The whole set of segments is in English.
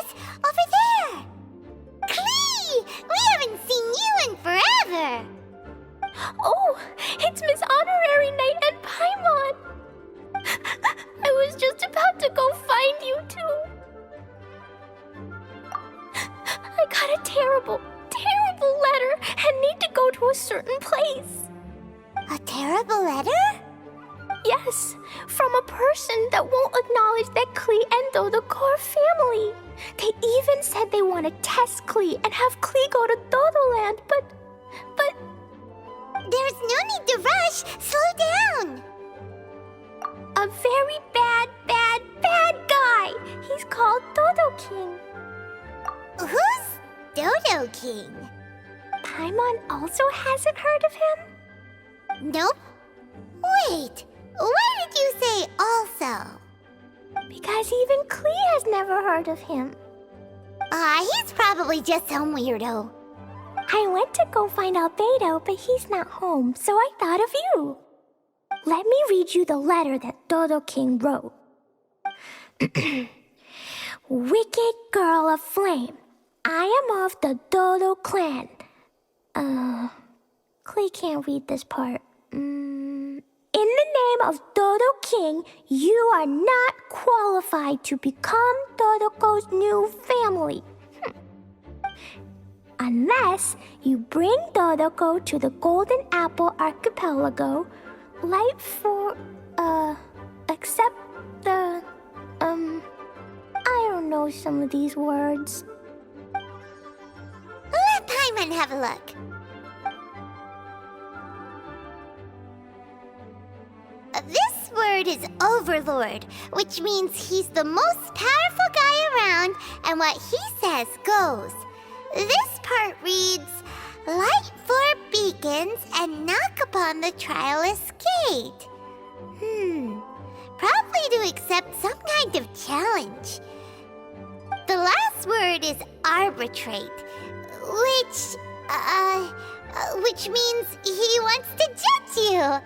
is! Over there! Klee! We haven't seen you in forever! Oh, it's Miss Honorary Knight and Paimon! I was just about to go find you two. I got a terrible letter and need to go to a certain place. A terrible letter? Yes, from a person that won't acknowledge that Klee and Dodoko are family. They even said they want to test Klee and have Klee go to Dodoland, but... There's no need to rush. Slow down. A very bad guy. He's called Dodo King. Who's Dodo King? Paimon also hasn't heard of him? Nope. Wait, why did you say also? Because even Klee has never heard of him. He's probably just some weirdo. I went to go find Albedo, but he's not home, so I thought of you. Let me read you the letter that Dodo King wrote. Wicked girl of flame, I am of the Dodo clan. Klee can't read this part. In the name of Dodo King, you are not qualified to become Dodoko's new family. Unless you bring Dodoko to the Golden Apple Archipelago, light for, accept the, I don't know some of these words. Let Paimon have a look. This word is Overlord, which means he's the most powerful guy around, and what he says goes. This part reads, light four beacons and knock upon the trialist gate. Probably to accept some kind of challenge. The last word is arbitrate, which means he wants to judge you.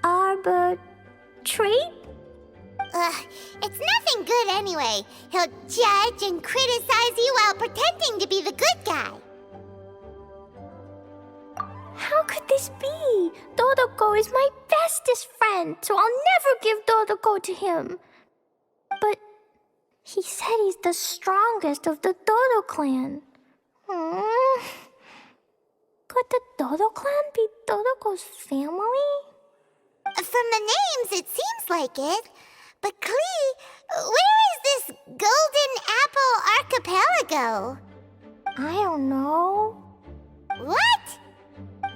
Arbitrate? It's nothing good anyway. He'll judge and criticize you while pretending to be the good guy. How could this be? Dodoko is my bestest friend, so I'll never give Dodoko to him. But he said he's the strongest of the Dodo clan. Could the Dodo clan be Dodoko's family? From the names, it seems like it. But Klee, where is this Golden Apple Archipelago? I don't know. What?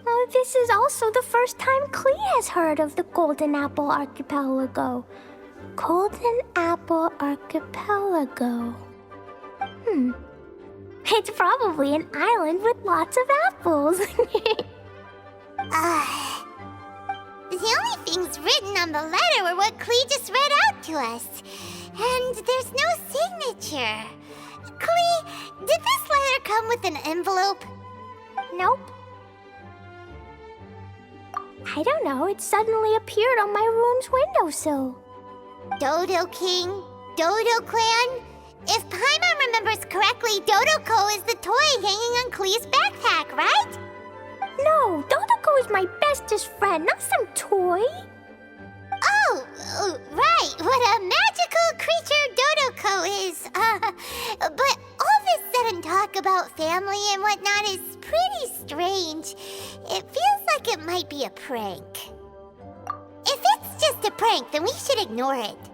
Oh, this is also the first time Klee has heard of the Golden Apple Archipelago. Golden Apple Archipelago. It's probably an island with lots of apples. The only things written on the letter were what Klee just read out to us. And there's no signature. Klee, did this letter come with an envelope? Nope. I don't know, it suddenly appeared on my room's windowsill. Dodo King, Dodo Clan? If Paimon remembers correctly, Dodoko is the toy hanging on Klee's backpack, right? No, Dodoko is my bestest friend, not some toy. Oh, right, what a magical creature Dodoko is. But all this sudden talk about family and whatnot is pretty strange. It feels like it might be a prank. If it's just a prank, then we should ignore it.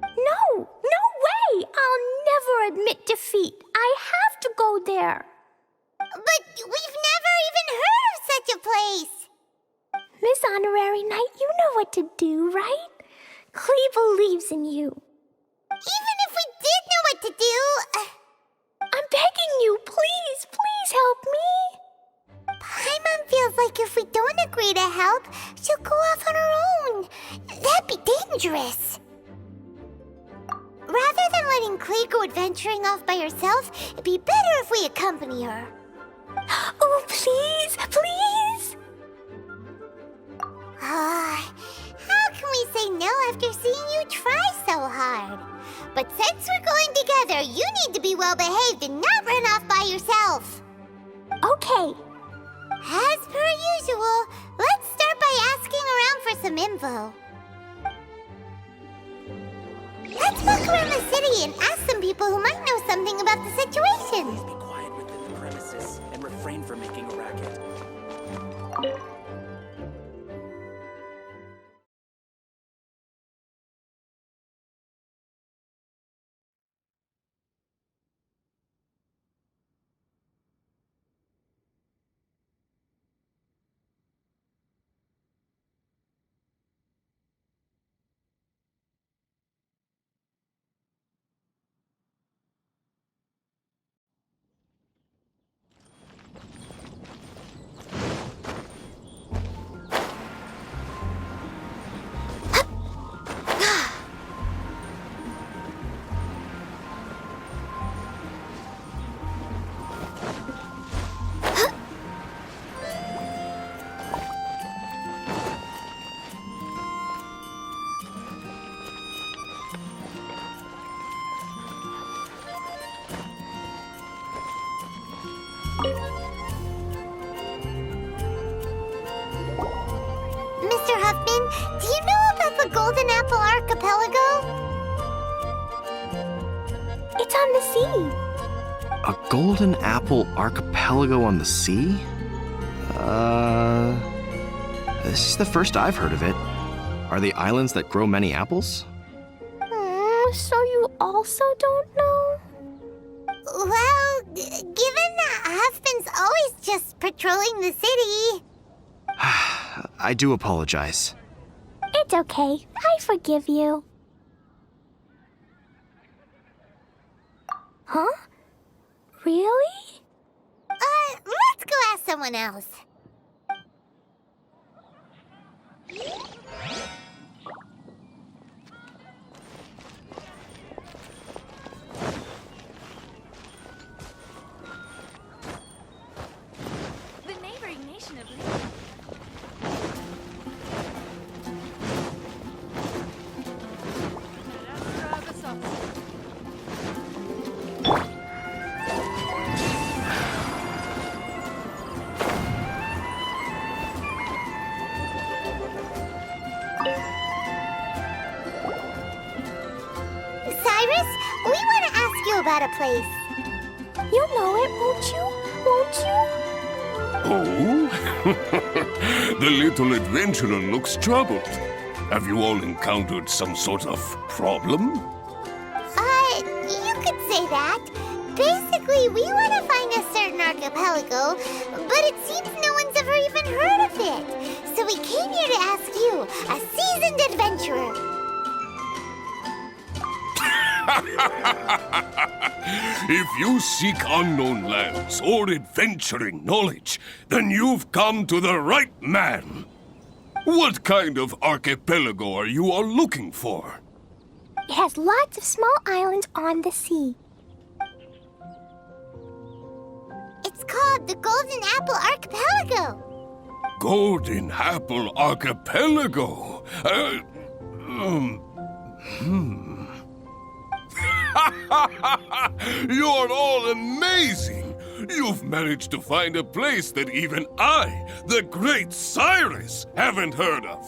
No way! I'll never admit defeat. I have to go there. But we've never even heard of such a place. Miss Honorary Knight, you know what to do, right? Klee believes in you. Even if we did know what to do... I'm begging you, please help me. Paimon feels like if we don't agree to help, she'll go off on her own. That'd be dangerous. Rather than letting Klee go adventuring off by herself, it'd be better if we accompany her. Oh, please! How can we say no after seeing you try so hard? But since we're going together, you need to be well-behaved and not run off by yourself. Okay. As per usual, let's start by asking around for some info. Let's walk around the city and ask some people who might know something about the situation. Please be quiet within the premises and refrain from making a racket. Mr. Huffman, do you know about the Golden Apple Archipelago? It's on the sea. A golden apple archipelago on the sea? This is the first I've heard of it. Are the islands that grow many apples? So you also don't know? Well, given that Huffman's always just patrolling the city... I do apologize. It's okay. I forgive you. Huh? Really? Let's go ask someone else. The neighboring nation of Cyrus, we want to ask you about a place. You'll know it, won't you? Won't you? Oh? The little adventurer looks troubled. Have you all encountered some sort of problem? You could say that. Basically, we want to find a certain archipelago, but it seems no one's ever even heard of it. So we came here to ask you, a seasoned adventurer. If you seek unknown lands or adventuring knowledge, then you've come to the right man. What kind of archipelago are you all looking for? It has lots of small islands on the sea. It's called the Golden Apple Archipelago. Golden Apple Archipelago? You're all amazing! You've managed to find a place that even I, the great Cyrus, haven't heard of.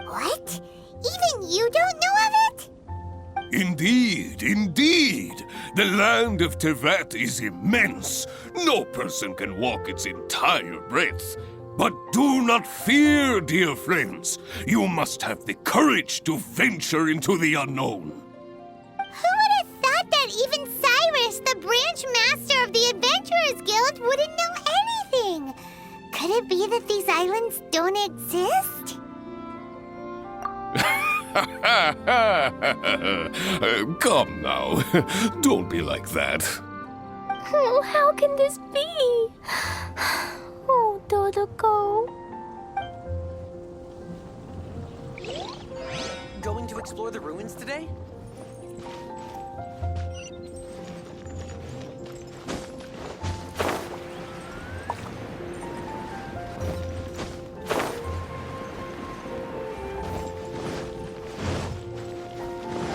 What? Even you don't know of it? Indeed, indeed. The land of Tevat is immense. No person can walk its entire breadth. But do not fear, dear friends. You must have the courage to venture into the unknown. Who would have thought that even Cyrus, the branch master of the Adventurers Guild, wouldn't know anything? Could it be that these islands don't exist? Come now. Don't be like that. Oh, how can this be? Oh, Dodoco. Going to explore the ruins today?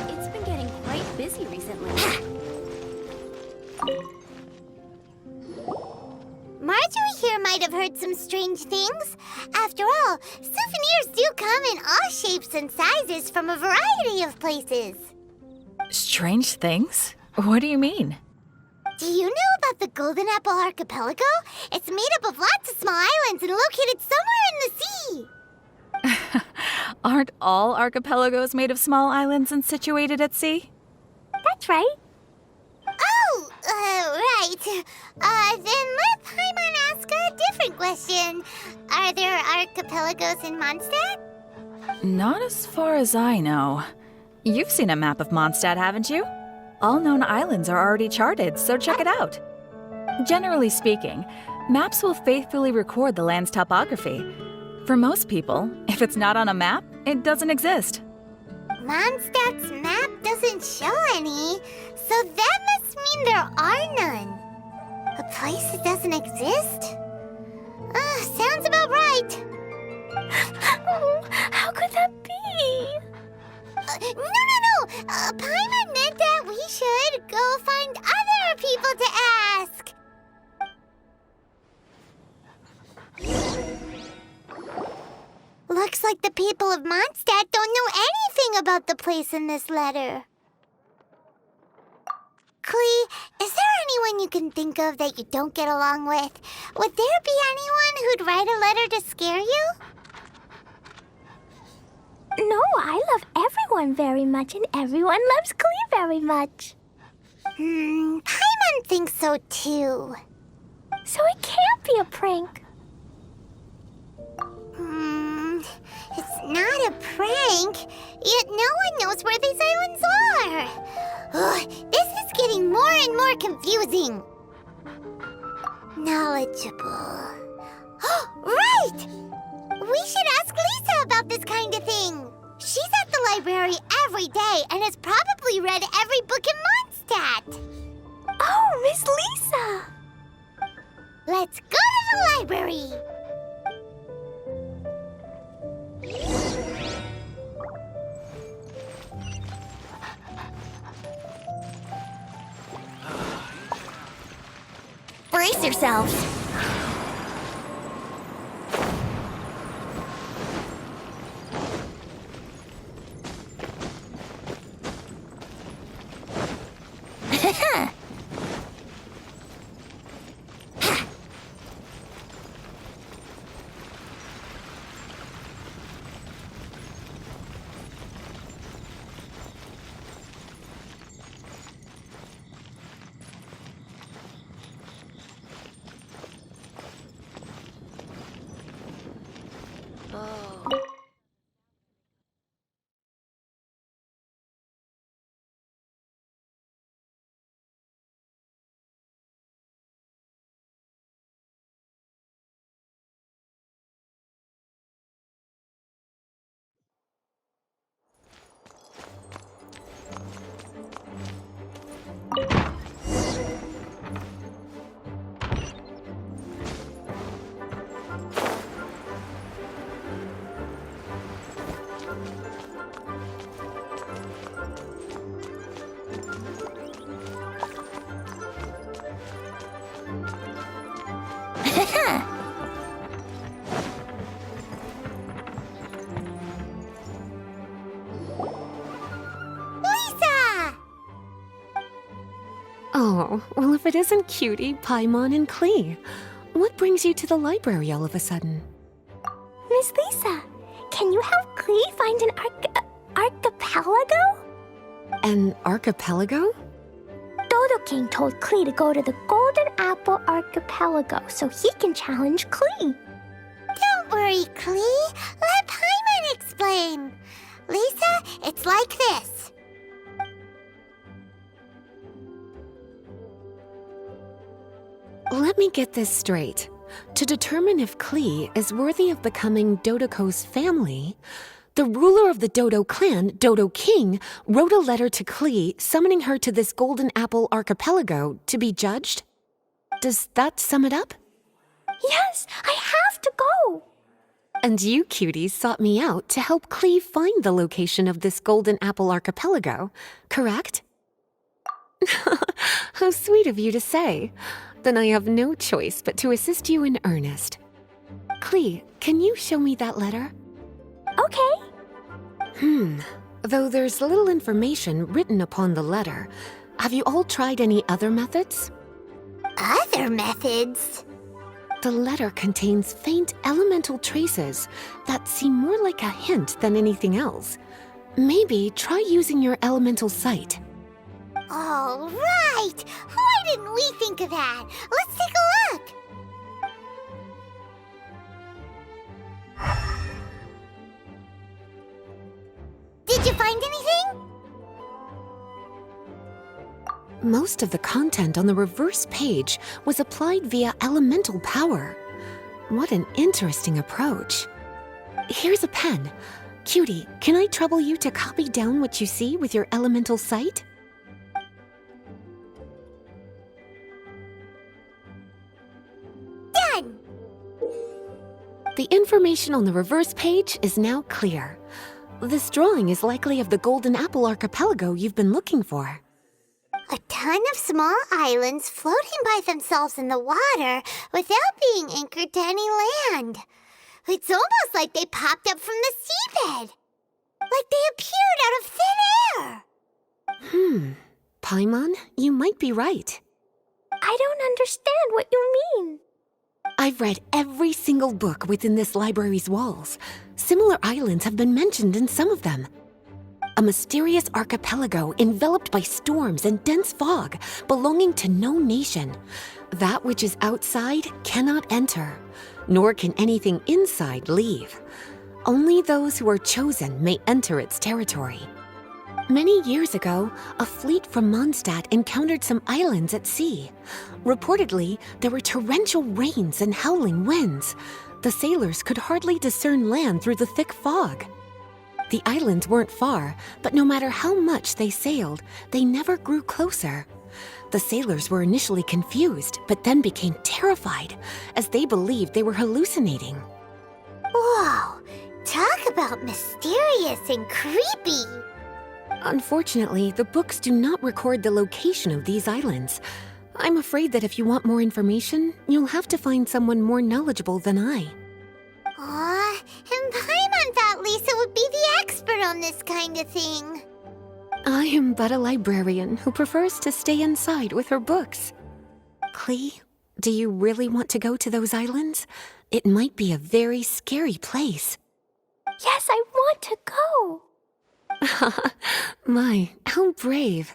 It's been getting quite busy heard some strange things. After all, souvenirs do come in all shapes and sizes from a variety of places. Strange things? What do you mean? Do you know about the Golden Apple Archipelago? It's made up of lots of small islands and located somewhere in the sea. Aren't all archipelagos made of small islands and situated at sea? That's right. Oh, right. Then let Paimon ask a different question. Are there archipelagos in Mondstadt? Not as far as I know. You've seen a map of Mondstadt, haven't you? All known islands are already charted, so check it out. Generally speaking, maps will faithfully record the land's topography. For most people, if it's not on a map, it doesn't exist. Mondstadt's map doesn't show any, so that must mean there are none. A place that doesn't exist? Sounds about right. How could that be? No. Paimon meant that we should go find other people to ask. Looks like the people of Mondstadt don't know anything about the place in this letter. Klee, is there anyone you can think of that you don't get along with? Would there be anyone who'd write a letter to scare you? No, I love everyone very much, and everyone loves Klee very much. Paimon thinks so too. So it can't be a prank. It's not a prank, yet no one knows where these islands are. Ugh, this is getting more and more confusing. Knowledgeable. Oh, right! We should ask Lisa about this kind of thing. She's at the library every day and has probably read every book in Mondstadt. Oh, Miss Lisa! Let's go to the library. Brace yourselves. Oh, well, if it isn't Cutie, Paimon, and Klee. What brings you to the library all of a sudden? Miss Lisa, can you help Klee find an archipelago? An archipelago? Dodo King told Klee to go to the Golden Apple Archipelago so he can challenge Klee. Don't worry, Klee. Let Paimon explain. Lisa, it's like this. Let me get this straight. To determine if Klee is worthy of becoming Dodoco's family, the ruler of the Dodo clan, Dodo King, wrote a letter to Klee summoning her to this Golden Apple Archipelago to be judged? Does that sum it up? Yes, I have to go. And you, Cutie, sought me out to help Klee find the location of this Golden Apple Archipelago, correct? How sweet of you to say. Then I have no choice but to assist you in earnest. Klee, can you show me that letter? Okay. Though there's little information written upon the letter, have you all tried any other methods? Other methods? The letter contains faint elemental traces that seem more like a hint than anything else. Maybe try using your elemental sight. All right! Why didn't we think of that? Let's take a look! Did you find anything? Most of the content on the reverse page was applied via elemental power. What an interesting approach. Here's a pen. Cutie, can I trouble you to copy down what you see with your elemental sight? Done! The information on the reverse page is now clear. This drawing is likely of the Golden Apple Archipelago you've been looking for. A ton of small islands floating by themselves in the water without being anchored to any land. It's almost like they popped up from the seabed. Like they appeared out of thin air. Paimon, you might be right. I don't understand what you mean. I've read every single book within this library's walls. Similar islands have been mentioned in some of them. A mysterious archipelago enveloped by storms and dense fog, belonging to no nation. That which is outside cannot enter, nor can anything inside leave. Only those who are chosen may enter its territory. Many years ago, a fleet from Mondstadt encountered some islands at sea. Reportedly, there were torrential rains and howling winds. The sailors could hardly discern land through the thick fog. The islands weren't far, but no matter how much they sailed, they never grew closer. The sailors were initially confused, but then became terrified, as they believed they were hallucinating. Whoa! Talk about mysterious and creepy! Unfortunately, the books do not record the location of these islands. I'm afraid that if you want more information, you'll have to find someone more knowledgeable than I. Aw, and Paimon thought Lisa would be the expert on this kind of thing. I am but a librarian who prefers to stay inside with her books. Klee, do you really want to go to those islands? It might be a very scary place. Yes, I want to go. My, how brave.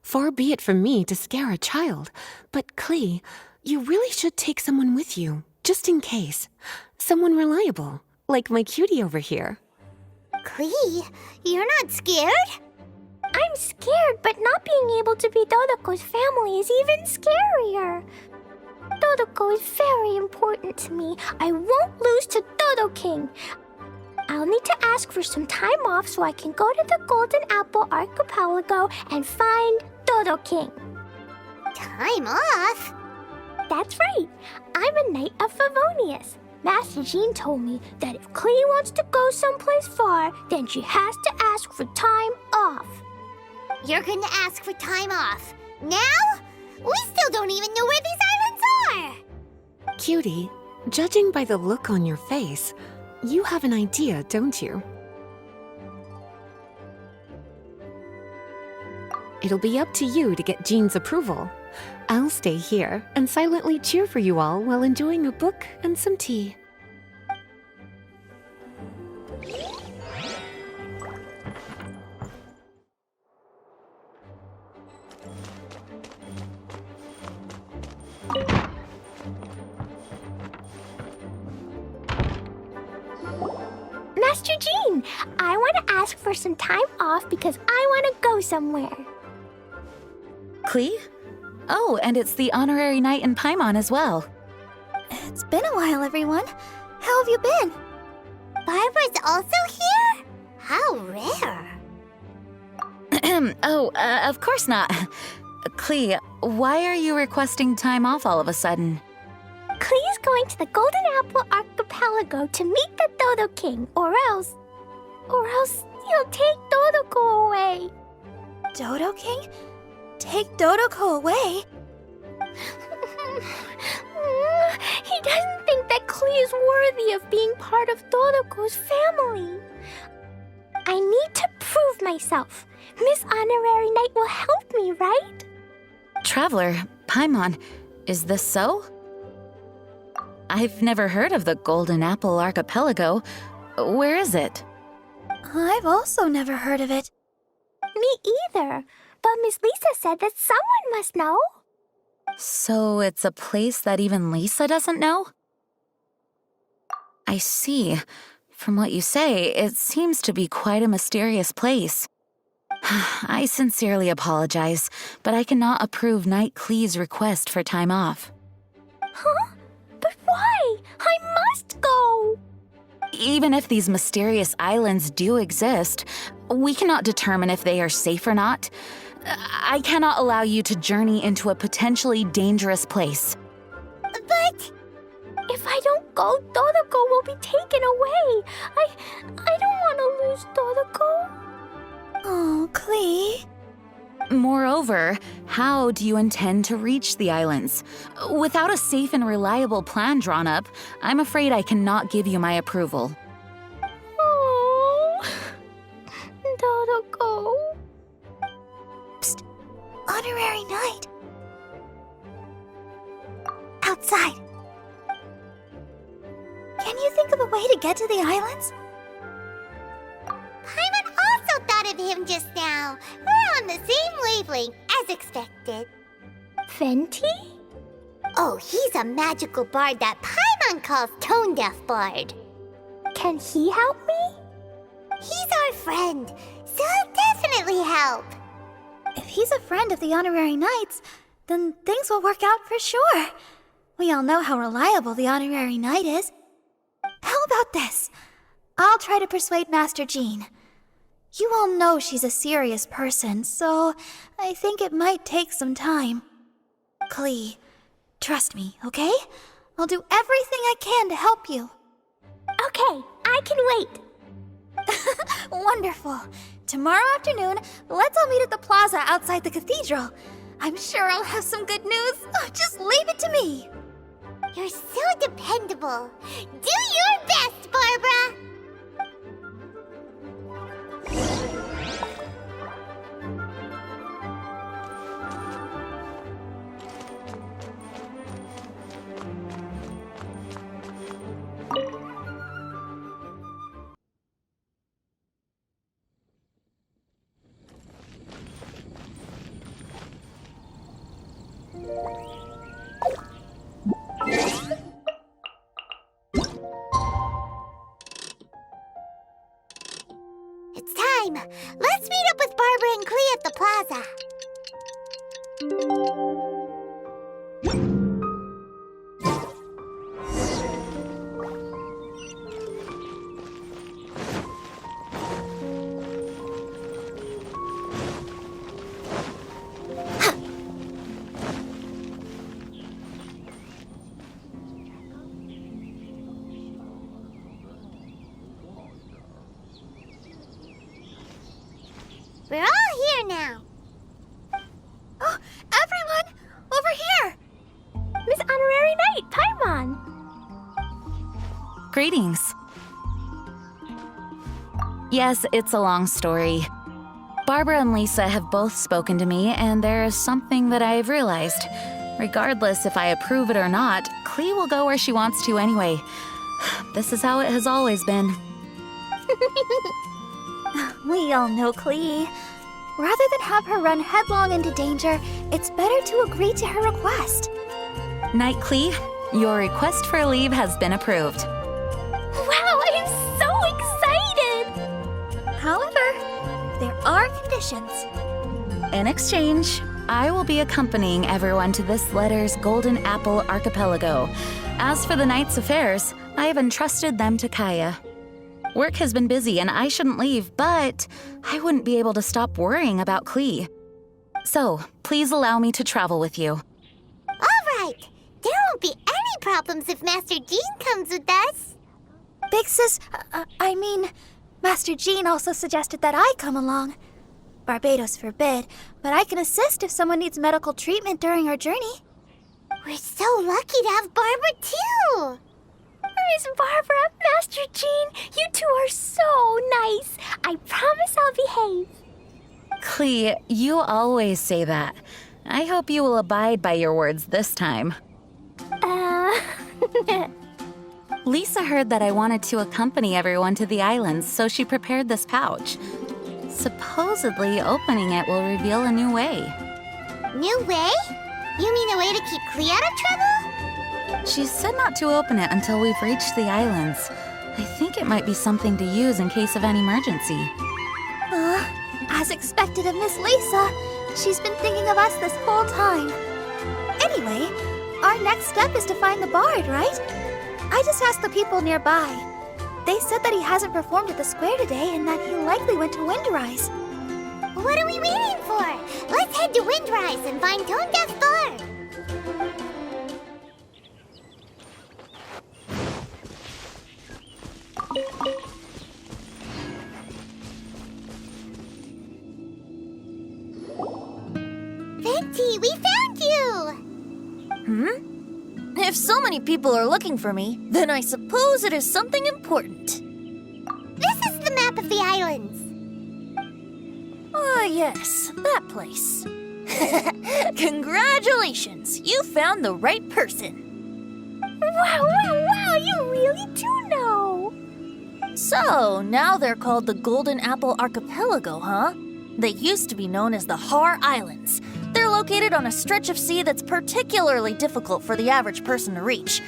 Far be it from me to scare a child, but Klee, you really should take someone with you, just in case. Someone reliable, like my cutie over here. Klee, you're not scared? I'm scared, but not being able to be Dodoko's family is even scarier. Dodoko is very important to me. I won't lose to Dodo King. I'll need to ask for some time off so I can go to the Golden Apple Archipelago and find Dodo King. Time off? That's right. I'm a Knight of Favonius. Master Jean told me that if Klee wants to go someplace far, then she has to ask for time off. You're gonna ask for time off. Now? We still don't even know where these islands are! Cutie, judging by the look on your face, you have an idea, don't you? It'll be up to you to get Jean's approval. I'll stay here and silently cheer for you all while enjoying a book and some tea. Master Jean, I want to ask for some time off because I want to go somewhere. Klee? Oh, and it's the honorary knight in Paimon as well. It's been a while, everyone. How have you been? Barbara's also here? How rare. Of course not. Klee, why are you requesting time off all of a sudden? Klee is going to the Golden Apple Archipelago to meet the Dodo King, or else he'll take Dodoko away. Dodo King? Take Dodoko away? He doesn't think that that Klee is worthy of being part of Dodoko's family. I need to prove myself. Miss Honorary Knight will help me, right? Traveler, Paimon, is this so? I've never heard of the Golden Apple Archipelago. Where is it? I've also never heard of it. Me either. But Miss Lisa said that someone must know. So it's a place that even Lisa doesn't know? I see. From what you say, it seems to be quite a mysterious place. I sincerely apologize, but I cannot approve Knight Klee's request for time off. Huh? But why? I must go! Even if these mysterious islands do exist, we cannot determine if they are safe or not. I cannot allow you to journey into a potentially dangerous place. But... If I don't go, Dodoko will be taken away. I don't want to lose Dodoko. Oh, Klee. Moreover, how do you intend to reach the islands? Without a safe and reliable plan drawn up, I'm afraid I cannot give you my approval. Oh, Dodoko. Psst. Honorary Knight. Outside. Can you think of a way to get to the islands? Paimon also thought of him just now. We're on the same wavelength, as expected. Fenty? Oh, he's a magical bard that Paimon calls Tone Deaf Bard. Can he help me? He's our friend, so he'll definitely help. If he's a friend of the Honorary Knights, then things will work out for sure. We all know how reliable the Honorary Knight is. How about this? I'll try to persuade Master Jean. You all know she's a serious person, so I think it might take some time. Klee, trust me, okay? I'll do everything I can to help you. Okay, I can wait. Wonderful. Tomorrow afternoon, let's all meet at the plaza outside the cathedral. I'm sure I'll have some good news. Just leave it to me. You're so dependable. Do your best, Barbara! It's time. Let's meet up with Barbara and Klee at the plaza. We're all here now. Oh, everyone! Over here! Miss Honorary Knight, Paimon! Greetings. Yes, it's a long story. Barbara and Lisa have both spoken to me, and there is something that I've realized. Regardless if I approve it or not, Klee will go where she wants to anyway. This is how it has always been. We all know Klee. Rather than have her run headlong into danger, it's better to agree to her request. Knight Klee, your request for leave has been approved. Wow, I'm so excited! However, there are conditions. In exchange, I will be accompanying everyone to this letter's Golden Apple Archipelago. As for the Knight's affairs, I have entrusted them to Kaya. Work has been busy and I shouldn't leave, but I wouldn't be able to stop worrying about Klee. So, please allow me to travel with you. All right. There won't be any problems if Master Jean comes with us. Big Sis, Master Jean also suggested that I come along. Barbados forbid, but I can assist if someone needs medical treatment during our journey. We're so lucky to have Barbara, too. Miss Barbara, Master Jean. You two are so nice. I promise I'll behave. Clee, you always say that. I hope you will abide by your words this time. Lisa heard that I wanted to accompany everyone to the islands, so she prepared this pouch. Supposedly, opening it will reveal a new way. New way? You mean a way to keep Clee out of trouble? She said not to open it until we've reached the islands. I think it might be something to use in case of an emergency. As expected of Miss Lisa, she's been thinking of us this whole time. Anyway, our next step is to find the bard, right? I just asked the people nearby. They said that he hasn't performed at the square today and that he likely went to Windrise. What are we waiting for? Let's head to Windrise and find Tone Deaf Bard. Venti, we found you! If so many people are looking for me, then I suppose it is something important. This is the map of the islands. Ah, yes, that place. Congratulations! You found the right person. Wow, you really do know. So, now they're called the Golden Apple Archipelago, huh? They used to be known as the Har Islands. They're located on a stretch of sea that's particularly difficult for the average person to reach.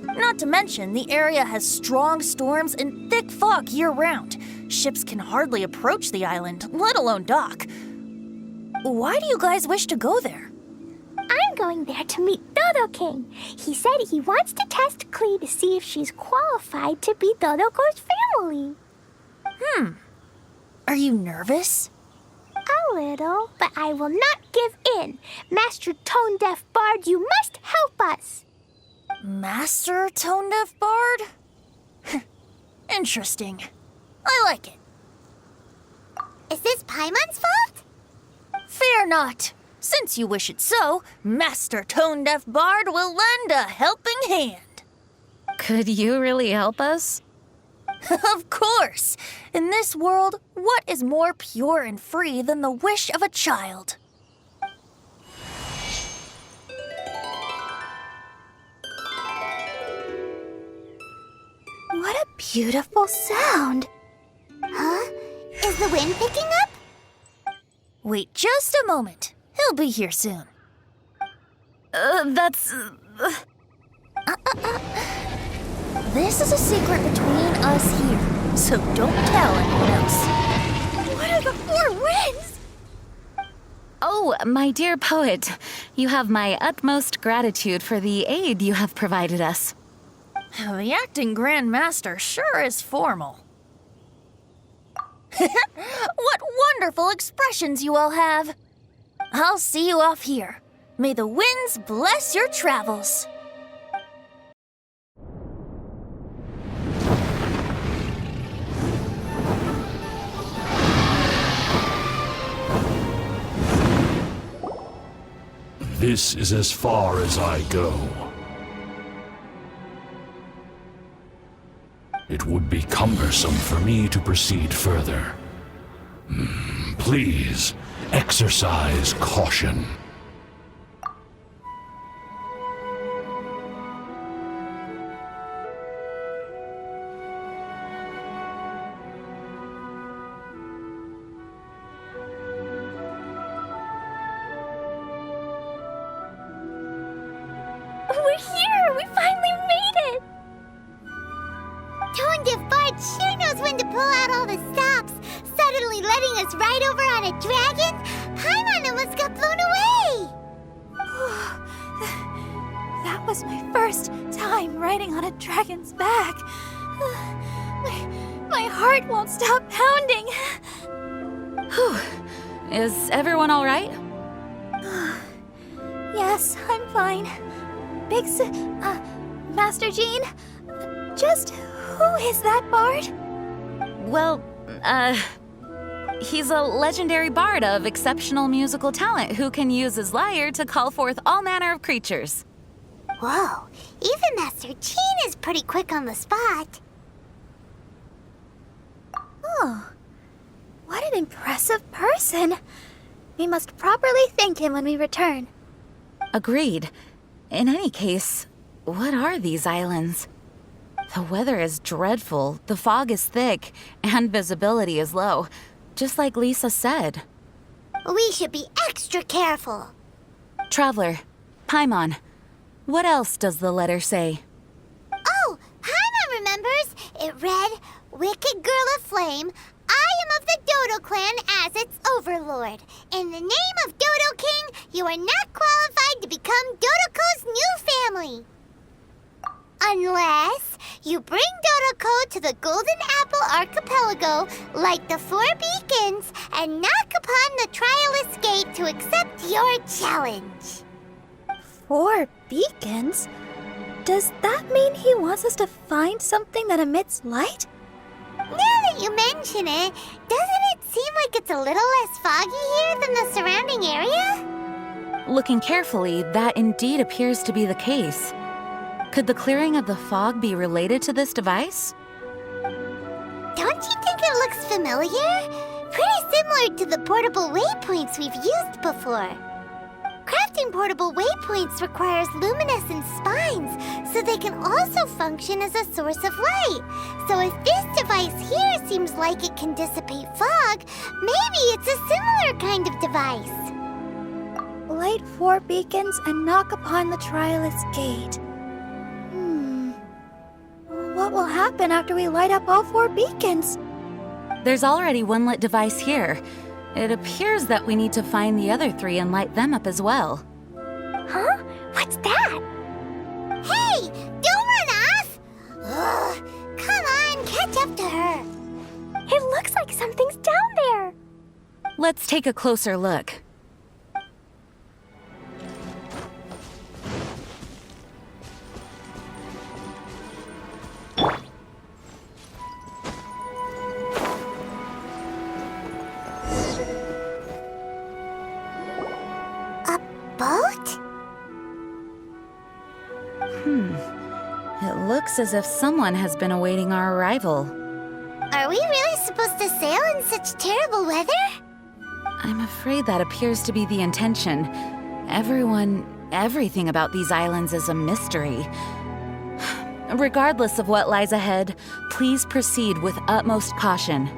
Not to mention, the area has strong storms and thick fog year-round. Ships can hardly approach the island, let alone dock. Why do you guys wish to go there? I'm going there to meet Dodo King. He said he wants to test Clee to see if she's qualified to be Dodoko's family. Are you nervous? A little, but I will not give in. Master Tone Deaf Bard, you must help us. Master Tone Deaf Bard? Interesting. I like it. Is this Paimon's fault? Fear not. Since you wish it so, Master Tone Deaf Bard will lend a helping hand. Could you really help us? Of course! In this world, what is more pure and free than the wish of a child? What a beautiful sound. Huh? Is the wind picking up? Wait just a moment. He'll be here soon. This is a secret between us here, so don't tell anyone else. What are the four winds? Oh, my dear poet, you have my utmost gratitude for the aid you have provided us. The acting Grand Master sure is formal. What wonderful expressions you all have. I'll see you off here. May the winds bless your travels. This is as far as I go. It would be cumbersome for me to proceed further. Please, exercise caution. We're here! We finally made it! Tone Deaf Bard sure knows when to pull out all the stops. Suddenly letting us ride over on a dragon? Paimon almost got blown away! That was my first time riding on a dragon's back. My heart won't stop pounding. Whew. Is everyone all right? Yes, I'm fine. Master Jean, just who is that bard? Well, he's a legendary bard of exceptional musical talent who can use his lyre to call forth all manner of creatures. Whoa, even Master Jean is pretty quick on the spot. Oh, what an impressive person. We must properly thank him when we return. Agreed. In any case, what are these islands? The weather is dreadful, the fog is thick, and visibility is low, just like Lisa said. We should be extra careful. Traveler, Paimon, what else does the letter say? Oh, Paimon remembers. It read, Wicked Girl of Flame, I am of the Dodo clan as its overlord. In the name of Dodo King, you are not qualified to become Dodoco's new family. Unless you bring Dodoko to the Golden Apple Archipelago, light the 4 beacons, and knock upon the Trialist Gate to accept your challenge. 4 beacons? Does that mean he wants us to find something that emits light? Now that you mention it, doesn't it seem like it's a little less foggy here than the surrounding area? Looking carefully, that indeed appears to be the case. Could the clearing of the fog be related to this device? Don't you think it looks familiar? Pretty similar to the portable waypoints we've used before. Crafting portable waypoints requires luminescent spines, so they can also function as a source of light. So if this device here seems like it can dissipate fog, maybe it's a similar kind of device. Light 4 beacons and knock upon the Trialist Gate. What will happen after we light up all 4 beacons? There's already one lit device here. It appears that we need to find the other 3 and light them up as well. Huh? What's that? Hey, don't run off! Ugh, come on, catch up to her. It looks like something's down there. Let's take a closer look. Boat? It looks as if someone has been awaiting our arrival. Are we really supposed to sail in such terrible weather? I'm afraid that appears to be the intention. Everything about these islands is a mystery. Regardless of what lies ahead, please proceed with utmost caution.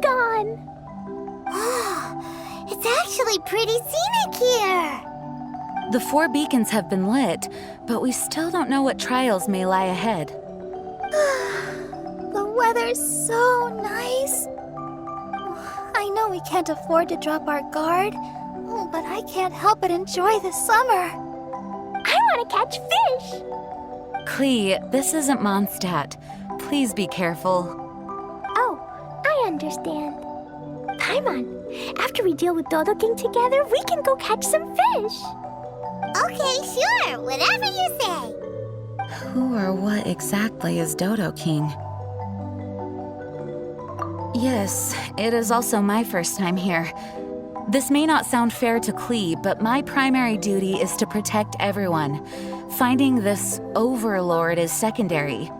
Gone. It's actually pretty scenic here. The 4 beacons have been lit, but we still don't know what trials may lie ahead. The weather's so nice. I know we can't afford to drop our guard, but I can't help but enjoy the summer. I want to catch fish. Klee, this isn't Mondstadt. Please be careful. I understand. Paimon, after we deal with Dodo King together, we can go catch some fish. Okay, sure, whatever you say. Who or what exactly is Dodo King? Yes, it is also my first time here. This may not sound fair to Klee, but my primary duty is to protect everyone. Finding this overlord is secondary.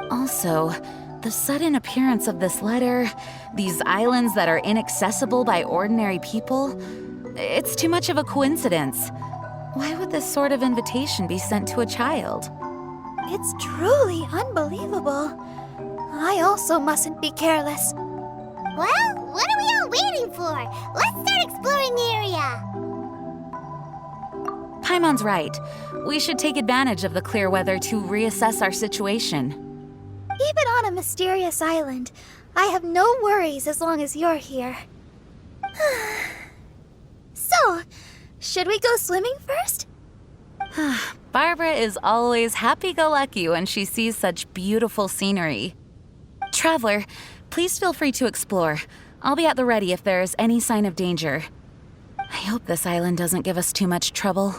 Also, the sudden appearance of this letter, these islands that are inaccessible by ordinary people, it's too much of a coincidence. Why would this sort of invitation be sent to a child? It's truly unbelievable. I also mustn't be careless. Well, what are we all waiting for? Let's start exploring the area. Paimon's right. We should take advantage of the clear weather to reassess our situation. Even on a mysterious island, I have no worries as long as you're here. So, should we go swimming first? Barbara is always happy-go-lucky when she sees such beautiful scenery. Traveler, please feel free to explore. I'll be at the ready if there is any sign of danger. I hope this island doesn't give us too much trouble.